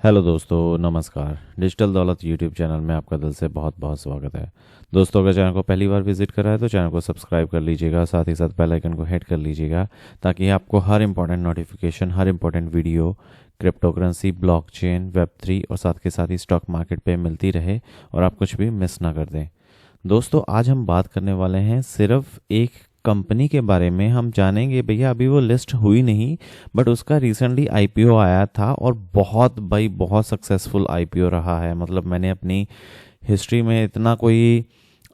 Hello दोस्तों, नमस्कार। Digital दौलत यूट्यूब चैनल में आपका दिल से बहुत बहुत स्वागत है। दोस्तों, अगर चैनल को पहली बार विजिट करा है तो चैनल को सब्सक्राइब कर लीजिएगा, साथ ही साथ बेल आइकन को हिट कर लीजिएगा ताकि आपको हर इंपॉर्टेंट नोटिफिकेशन, हर important video crypto currency, blockchain, वेब3 और साथ के साथ ही स्टॉक मार्केट पे मिलती रहे और आप कुछ भी मिस ना कर दें। दोस्तों, आज हम बात करने वाले हैं सिर्फ एक कंपनी के बारे में। हम जानेंगे भैया, अभी वो लिस्ट हुई नहीं बट उसका रिसेंटली आईपीओ आया था और बहुत सक्सेसफुल आईपीओ रहा है। मतलब मैंने अपनी हिस्ट्री में इतना कोई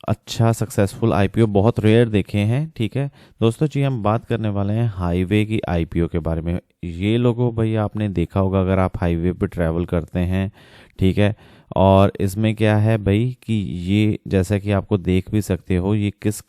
अच्छा सक्सेसफुल आईपीओ बहुत रेयर देखे हैं। ठीक है दोस्तों जी, हम बात करने वाले हैं हाईवे की आईपीओ के बारे में। ये लोगों भैया आपने देखा होगा अगर आप हाईवे पे ट्रैवल करते हैं, ठीक है। और इसमें क्या है भाई कि ये जैसा कि आपको देख भी सकते हो, ये किस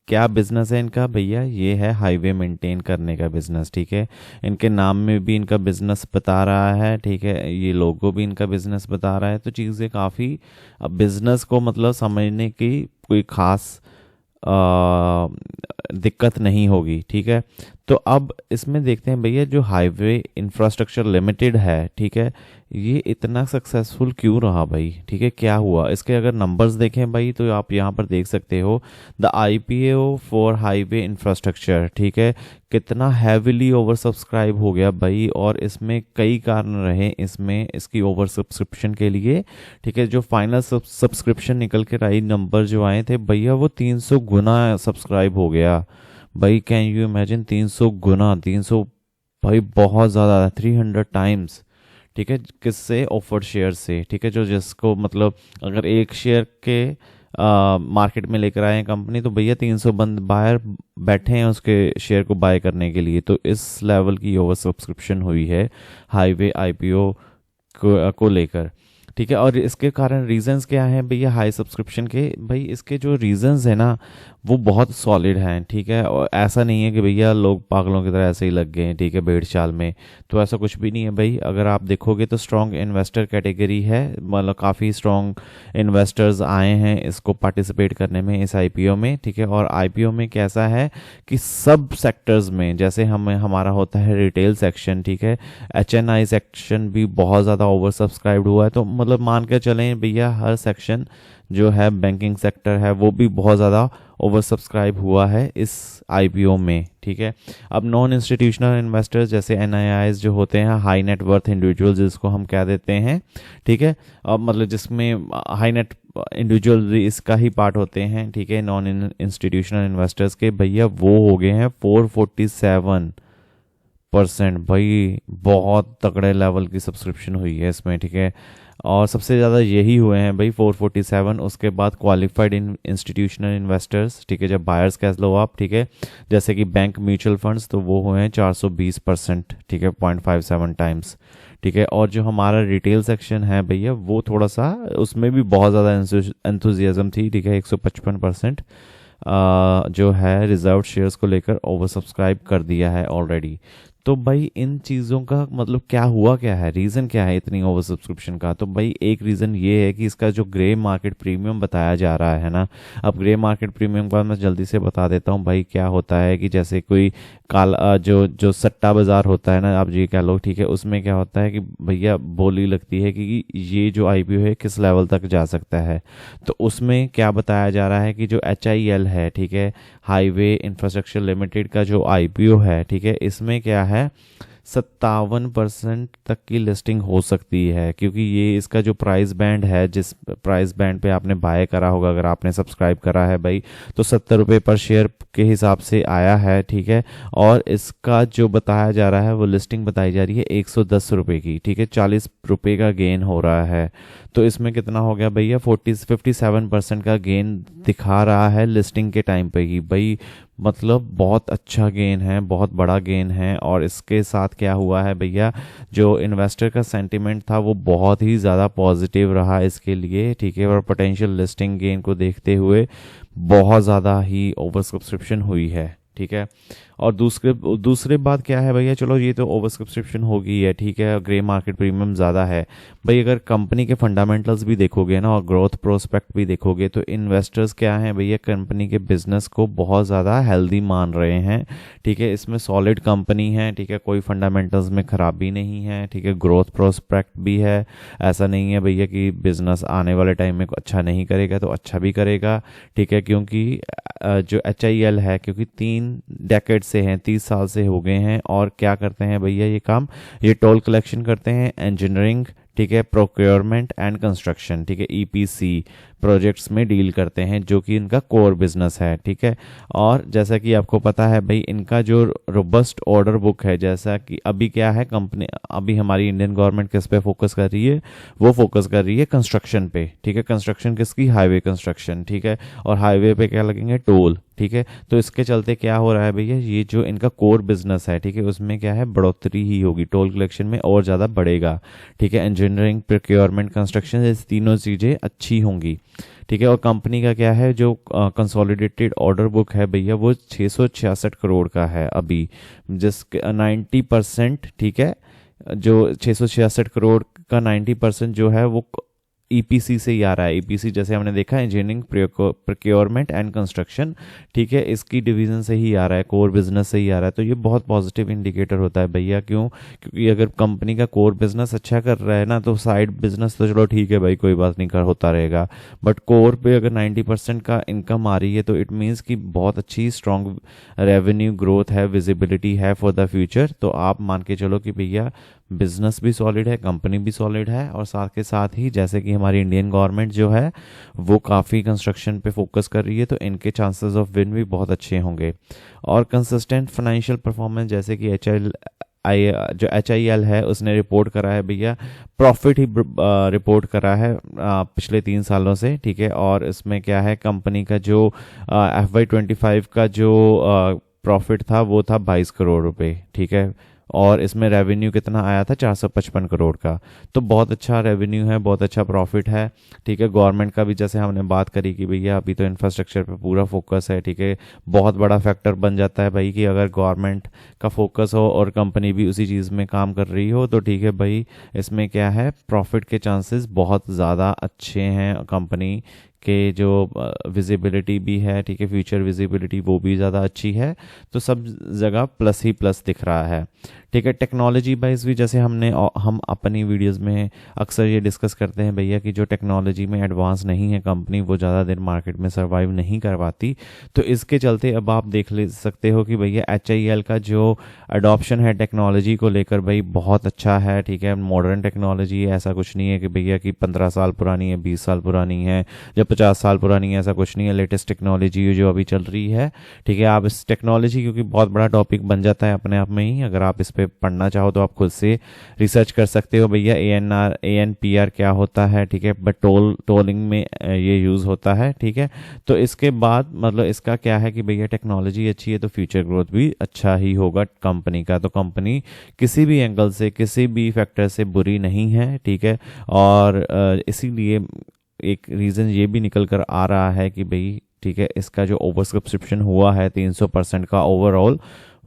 क्या बिजनेस है इनका भैया। ये है हाईवे मेंटेन करने का बिजनेस, ठीक है। इनके नाम में भी इनका बिजनेस बता रहा है, ठीक है। ये लोगो भी इनका बिजनेस बता रहा है। तो चीज़ें काफ़ी, अब बिजनेस को मतलब समझने की कोई खास दिक्कत नहीं होगी, ठीक है। तो अब इसमें देखते हैं भैया, जो हाईवे इंफ्रास्ट्रक्चर लिमिटेड है, ठीक है, ये इतना सक्सेसफुल क्यों रहा भाई, ठीक है। क्या हुआ, इसके अगर नंबर्स देखें भाई तो आप यहाँ पर देख सकते हो the IPO for highway infrastructure, ठीक है। कितना हैविली ओवर सब्सक्राइब हो गया भाई, और इसमें कई कारण रहे इसमें इसकी ओवर सब्सक्रिप्शन के लिए, ठीक है। जो फाइनल सब्सक्रिप्शन निकल के राइट नंबर जो आए थे भैया, वो 300 गुना सब्सक्राइब हो गया भाई। कैन यू इमेजिन, 300 गुना, 300 भाई बहुत ज़्यादा, 300 टाइम्स, ठीक है। किससे? ऑफर्ड शेयर से, ठीक है। जो जिसको मतलब अगर एक शेयर के मार्केट में लेकर आए हैं कंपनी, तो भैया 300 बंद बायर बैठे हैं उसके शेयर को बाय करने के लिए। तो इस लेवल की ओवर सब्सक्रिप्शन हुई है हाईवे आईपीओ को लेकर, ठीक है। और इसके कारण रीजंस क्या हैं भैया हाई सब्सक्रिप्शन के? भाई इसके जो रीजंस है ना, वो बहुत सॉलिड हैं, ठीक है। और ऐसा नहीं है कि भैया लोग पागलों की तरह ऐसे ही लग गए हैं, ठीक है, भेड़ चाल में। तो ऐसा कुछ भी नहीं है भाई। अगर आप देखोगे तो स्ट्रॉन्ग इन्वेस्टर कैटेगरी है, मतलब काफ़ी स्ट्रॉन्ग इन्वेस्टर्स आए हैं इसको पार्टिसिपेट करने में, इस आईपीओ में, ठीक है। और आईपीओ में कैसा है कि सब सेक्टर्स में, जैसे हमारा होता है रिटेल सेक्शन, ठीक है, एचएनआई सेक्शन भी बहुत ज़्यादा ओवर सब्सक्राइब्ड हुआ है। तो मतलब मान के चलें भैया, हर सेक्शन जो है बैंकिंग सेक्टर है वो भी बहुत ज़्यादा ओवर सब्सक्राइब हुआ है इस आईपीओ में, ठीक है। अब नॉन इंस्टीट्यूशनल इन्वेस्टर्स जैसे एनआईआईज जो होते हैं, हाई नेट वर्थ इंडिविजुअल्स जिसको हम कह देते हैं, ठीक है। अब मतलब जिसमें हाई नेट इंडिविजुअल इसका ही पार्ट होते हैं, ठीक है, नॉन इंस्टीट्यूशनल इन्वेस्टर्स के, भैया वो हो गए हैं 447% भाई। बहुत तगड़े लेवल की सब्सक्रिप्शन हुई है इसमें, ठीक है। और सबसे ज़्यादा यही हुए हैं भाई 447। उसके बाद क्वालिफाइड इंस्टीट्यूशनल इन्वेस्टर्स, ठीक है, जब बायर्स कह लो आप, ठीक है, जैसे कि बैंक म्यूचुअल फंड्स, तो वो हुए हैं 420%, ठीक है, 0.57 टाइम्स, ठीक है। और जो हमारा रिटेल सेक्शन है भैया, वो थोड़ा सा, उसमें भी बहुत ज़्यादा एंथुजियाज्म थी, ठीक है, 155% जो है रिजर्व शेयर्स को लेकर ओवर सब्सक्राइब कर दिया है ऑलरेडी। तो भाई इन चीज़ों का मतलब क्या हुआ, क्या है रीज़न, क्या है इतनी ओवर सब्सक्रिप्शन का? तो भाई एक रीज़न ये है कि इसका जो ग्रे मार्केट प्रीमियम बताया जा रहा है ना। अब ग्रे मार्केट प्रीमियम का मैं जल्दी से बता देता हूँ भाई। क्या होता है कि जैसे कोई काला जो जो सट्टा बाज़ार होता है ना, आप जी कह लो, ठीक है, उसमें क्या होता है कि भैया बोली लगती है कि ये जो आईपीओ है किस लेवल तक जा सकता है। तो उसमें क्या बताया जा रहा है कि जो एचआईएल है, ठीक है, हाईवे इंफ्रास्ट्रक्चर लिमिटेड का जो आईपीओ है, ठीक है, इसमें क्या है 57% तक की लिस्टिंग हो सकती है, क्योंकि ये इसका जो प्राइस बैंड है, जिस प्राइस बैंड पे आपने बाय करा होगा, अगर आपने सब्सक्राइब करा है भाई, तो 70 रुपये पर शेयर के हिसाब से आया है, ठीक है। और इसका जो बताया जा रहा है, वो लिस्टिंग बताई जा रही है 110 रुपये की, ठीक है, 40 रुपये का गेन हो रहा है। तो इसमें कितना हो गया भैया, 57% का गेन दिखा रहा है लिस्टिंग के टाइम पे ही भाई। मतलब बहुत अच्छा गेन है, बहुत बड़ा गेन है। और इसके साथ क्या हुआ है भैया, जो इन्वेस्टर का सेंटिमेंट था वो बहुत ही ज़्यादा पॉजिटिव रहा इसके लिए, ठीक है। और पोटेंशियल लिस्टिंग गेन को देखते हुए बहुत ज़्यादा ही ओवर सब्सक्रिप्शन हुई है, ठीक है। और दूसरे बात क्या है भैया, चलो ये तो ओवर सब्सक्रिप्शन हो गई है, ठीक है, ग्रे मार्केट प्रीमियम ज़्यादा है भाई। अगर कंपनी के फंडामेंटल्स भी देखोगे ना और ग्रोथ प्रोस्पेक्ट भी देखोगे तो इन्वेस्टर्स क्या हैं भैया, कंपनी के बिजनेस को बहुत ज़्यादा हेल्दी मान रहे हैं, ठीक है। इसमें सॉलिड कंपनी है, ठीक है, कोई फंडामेंटल्स में खराबी नहीं है, ठीक है, ग्रोथ प्रोस्पेक्ट भी है। ऐसा नहीं है भैया कि बिजनेस आने वाले टाइम में अच्छा नहीं करेगा तो अच्छा भी करेगा, ठीक है। क्योंकि जो HIL है, क्योंकि 3 डेकेड से हैं, 30 साल से हो गए हैं, और क्या करते हैं भैया ये काम, ये टोल कलेक्शन करते हैं, इंजीनियरिंग, ठीक है, प्रोक्योरमेंट एंड कंस्ट्रक्शन, ठीक है, EPC प्रोजेक्ट्स में डील करते हैं, जो कि इनका कोर बिजनेस है, ठीक है। और जैसा कि आपको पता है भाई, इनका जो रोबस्ट ऑर्डर बुक है, जैसा कि अभी क्या है, कंपनी अभी हमारी इंडियन गवर्नमेंट किस पे फोकस कर रही है, वो फोकस कर रही है कंस्ट्रक्शन पे, ठीक है। कंस्ट्रक्शन किसकी, हाईवे कंस्ट्रक्शन, ठीक है। और हाईवे पे क्या लगेंगे, टोल, ठीक है। तो इसके चलते क्या हो रहा है भैया, ये जो इनका कोर बिजनेस है, ठीक है, उसमें क्या है, बढ़ोतरी ही होगी, टोल कलेक्शन में और ज़्यादा बढ़ेगा, ठीक है। इंजीनियरिंग, प्रोक्योरमेंट, कंस्ट्रक्शन, ये तीनों चीज़ें अच्छी होंगी, ठीक है। और कंपनी का क्या है, जो कंसोलिडेटेड ऑर्डर बुक है भैया, वो 666 करोड़ का है अभी, जिसके 90%, ठीक है, जो 666 करोड़ का 90% जो है वो EPC से ही आ रहा है। EPC जैसे हमने देखा, इंजीनियरिंग, प्रोक्योरमेंट एंड कंस्ट्रक्शन, ठीक है, इसकी डिवीजन से ही आ रहा है, कोर बिजनेस से ही आ रहा है। तो ये बहुत पॉजिटिव इंडिकेटर होता है भैया। क्यों? क्योंकि अगर कंपनी का कोर बिजनेस अच्छा कर रहा है ना, तो साइड बिजनेस तो चलो ठीक है भाई, कोई बात नहीं, कर होता रहेगा, बट कोर पे अगर 90% का इनकम आ रही है तो इट मीन्स कि बहुत अच्छी स्ट्रॉन्ग रेवेन्यू ग्रोथ है, विजिबिलिटी है फॉर द फ्यूचर। तो आप मान के चलो कि भैया बिजनेस भी सॉलिड है, कंपनी भी सॉलिड है, और साथ के साथ ही जैसे कि हमारी इंडियन गवर्नमेंट जो है वो काफ़ी कंस्ट्रक्शन पे फोकस कर रही है, तो इनके चांसेस ऑफ विन भी बहुत अच्छे होंगे। और कंसिस्टेंट फाइनेंशियल परफॉर्मेंस, जैसे कि HIL है, उसने रिपोर्ट करा है भैया, प्रॉफिट ही रिपोर्ट करा है पिछले 3 सालों से, ठीक है। और इसमें क्या है, कंपनी का जो FY25 का जो प्रॉफिट था वो था 22 करोड़ रुपए, ठीक है। और इसमें रेवेन्यू कितना आया था, 455 करोड़ का। तो बहुत अच्छा रेवेन्यू है, बहुत अच्छा प्रॉफिट है, ठीक है। गवर्नमेंट का भी जैसे हमने बात करी कि भैया अभी तो इंफ्रास्ट्रक्चर पे पूरा फोकस है, ठीक है। बहुत बड़ा फैक्टर बन जाता है भाई कि अगर गवर्नमेंट का फोकस हो और कंपनी भी उसी चीज़ में काम कर रही हो, तो ठीक है भाई, इसमें क्या है, प्रॉफिट के चांसेस बहुत ज़्यादा अच्छे हैं। कंपनी के जो विजिबिलिटी भी है, ठीक है, फ्यूचर विजिबिलिटी वो भी ज़्यादा अच्छी है। तो सब जगह प्लस ही प्लस दिख रहा है, ठीक है। टेक्नोलॉजी वाइज भी जैसे हम अपनी वीडियोस में अक्सर ये डिस्कस करते हैं भैया कि जो टेक्नोलॉजी में एडवांस नहीं है कंपनी, वो ज़्यादा देर मार्केट में सर्वाइव नहीं कर पाती। तो इसके चलते अब आप देख ले सकते हो कि भैया HIL का जो अडॉप्शन है टेक्नोलॉजी को लेकर भाई बहुत अच्छा है, ठीक है। मॉडर्न टेक्नोलॉजी है, ऐसा कुछ नहीं है कि भैया कि 15 साल पुरानी है, 20 साल पुरानी है, जब 50 साल पुरानी है, ऐसा कुछ नहीं है। लेटेस्ट टेक्नोलॉजी जो अभी चल रही है, ठीक है। आप इस टेक्नोलॉजी, क्योंकि बहुत बड़ा टॉपिक बन जाता है अपने आप में ही, अगर आप इस पे पढ़ना चाहो तो आप खुद से रिसर्च कर सकते हो भैया। ANPR क्या होता है, ठीक है, बट टोलिंग में ये यूज़ होता है, ठीक है। तो इसके बाद मतलब इसका क्या है कि भैया टेक्नोलॉजी अच्छी है तो फ्यूचर ग्रोथ भी अच्छा ही होगा कंपनी का। तो कंपनी किसी भी एंगल से, किसी भी फैक्टर से बुरी नहीं है, ठीक है। और इसीलिए एक रीज़न ये भी निकल कर आ रहा है कि भाई ठीक है, इसका जो ओवर सब्सक्रिप्शन हुआ है 300% का ओवरऑल,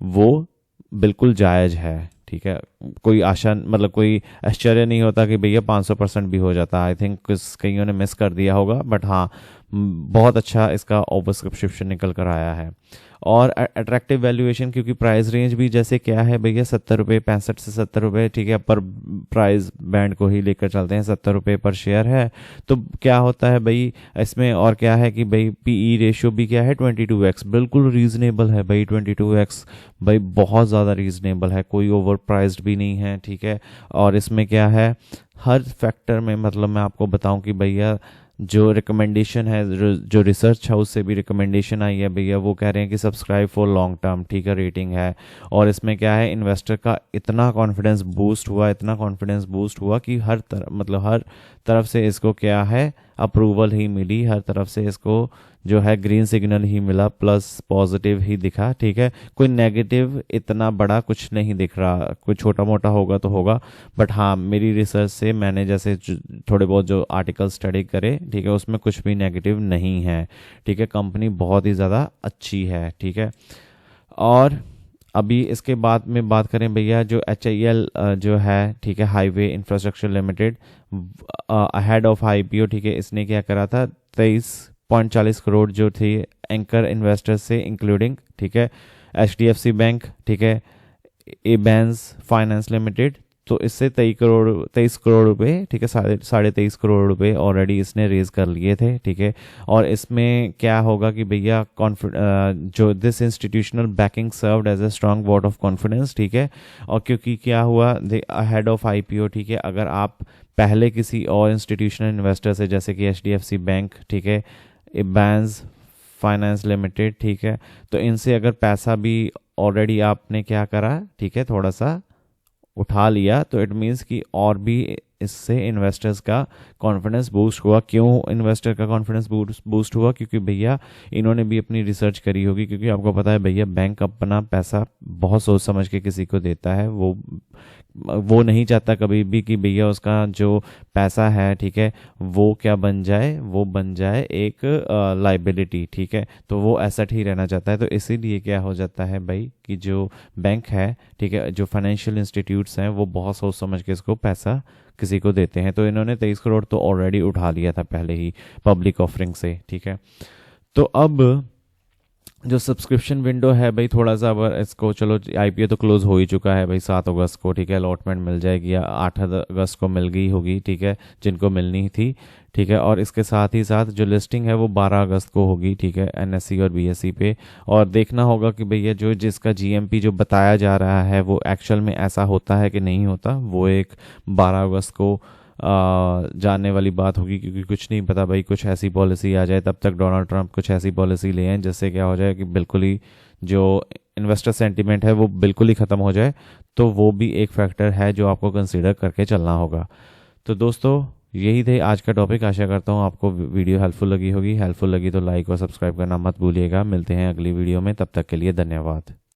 वो बिल्कुल जायज़ है, ठीक है। कोई आशा मतलब कोई आश्चर्य नहीं होता कि भैया 500% भी हो जाता। आई थिंक कईयों ने मिस कर दिया होगा, बट हाँ, बहुत अच्छा इसका ओवर सब्सक्रिप्शन निकल कर आया है। और अट्रैक्टिव वैल्यूएशन, क्योंकि प्राइस रेंज भी जैसे क्या है भैया, 70 रुपये, 65 से 70 रुपये, ठीक है, पर प्राइस बैंड को ही लेकर चलते हैं, 70 रुपये पर शेयर है। तो क्या होता है भाई इसमें, और क्या है कि भाई PE रेशियो भी क्या है, 22x, बिल्कुल रीजनेबल है भाई। 22x भाई बहुत ज़्यादा रीजनेबल है, कोई ओवर प्राइस्ड भी नहीं है, ठीक है। और इसमें क्या है, हर फैक्टर में, मतलब मैं आपको बताऊं कि भैया जो रिकमेंडेशन है, जो रिसर्च हाउस से भी रिकमेंडेशन आई है भैया, वो कह रहे हैं कि सब्सक्राइब फॉर लॉन्ग टर्म, ठीक है, रेटिंग है। और इसमें क्या है, इन्वेस्टर का इतना कॉन्फिडेंस बूस्ट हुआ, इतना कॉन्फिडेंस बूस्ट हुआ कि हर तरफ से इसको क्या है, अप्रूवल ही मिली, हर तरफ से इसको जो है ग्रीन सिग्नल ही मिला, प्लस पॉजिटिव ही दिखा, ठीक है। कोई नेगेटिव इतना बड़ा कुछ नहीं दिख रहा, कोई छोटा मोटा होगा तो होगा, बट हाँ, मेरी रिसर्च से मैंने जैसे थोड़े बहुत जो आर्टिकल स्टडी करे, ठीक है, उसमें कुछ भी नेगेटिव नहीं है, ठीक है। कंपनी बहुत ही ज़्यादा अच्छी है, ठीक है। और अभी इसके बाद में बात करें भैया, जो HIL जो है, ठीक है, highway infrastructure limited, ahead of IPO, ठीक है, इसने क्या करा था, 23.40 करोड़ जो थी एंकर इन्वेस्टर्स से इंक्लूडिंग, ठीक है, HDFC बैंक, ठीक है, एबैंस फाइनेंस लिमिटेड, तो इससे 23 करोड़ रुपए, ठीक है, साढ़े 23 करोड़ रुपए ऑलरेडी इसने रेज कर लिए थे, ठीक है। और इसमें क्या होगा कि भैया जो this institutional backing served as a strong vote of confidence, ठीक है। और क्योंकि क्या हुआ, अहेड ऑफ IPO, ठीक है, अगर आप पहले किसी और इंस्टीट्यूशनल इन्वेस्टर से, जैसे कि HDFC बैंक, ठीक है, एबैंस फाइनेंस लिमिटेड, ठीक है, तो इनसे अगर पैसा भी ऑलरेडी आपने क्या करा, ठीक है, थोड़ा सा उठा लिया, तो इट मीन्स कि और भी इससे इन्वेस्टर्स का कॉन्फिडेंस बूस्ट हुआ। क्यों इन्वेस्टर का कॉन्फिडेंस बूस्ट हुआ? क्योंकि भैया इन्होंने भी अपनी रिसर्च करी होगी, क्योंकि आपको पता है भैया बैंक अपना पैसा बहुत सोच समझ के किसी को देता है। वो नहीं चाहता कभी भी कि भैया उसका जो पैसा है, ठीक है, वो क्या बन जाए, वो बन जाए एक लाइबिलिटी, ठीक है, तो वो एसेट ही रहना चाहता है। तो इसीलिए क्या हो जाता है भाई कि जो बैंक है, ठीक है, जो फाइनेंशियल इंस्टीट्यूट्स हैं, वो बहुत सोच समझ के इसको पैसा किसी को देते हैं। तो इन्होंने 23 करोड़ तो ऑलरेडी उठा लिया था पहले ही पब्लिक ऑफरिंग से, ठीक है। तो अब जो सब्सक्रिप्शन विंडो है भाई, थोड़ा सा अब इसको, चलो IPO तो क्लोज हो ही चुका है भाई 7 अगस्त को, ठीक है, अलॉटमेंट मिल जाएगी, या 8 अगस्त को मिल गई होगी, ठीक है, जिनको मिलनी थी, ठीक है। और इसके साथ ही साथ जो लिस्टिंग है वो 12 अगस्त को होगी, ठीक है, NSE और BSE पे। और देखना होगा कि भैया जो जिसका GMP जो बताया जा रहा है वो एक्चुअल में ऐसा होता है कि नहीं होता, वो एक 12 अगस्त को जानने वाली बात होगी, क्योंकि कुछ नहीं पता भाई, कुछ ऐसी पॉलिसी आ जाए, तब तक डोनाल्ड ट्रंप कुछ ऐसी पॉलिसी ले आए जिससे क्या हो जाए कि बिल्कुल ही जो इन्वेस्टर सेंटीमेंट है वो बिल्कुल ही ख़त्म हो जाए। तो वो भी एक फैक्टर है जो आपको कंसीडर करके चलना होगा। तो दोस्तों यही थे आज का टॉपिक। आशा करता हूँ आपको वीडियो हेल्पफुल लगी होगी। हेल्पफुल लगी तो लाइक और सब्सक्राइब करना मत भूलिएगा। मिलते हैं अगली वीडियो में, तब तक के लिए धन्यवाद।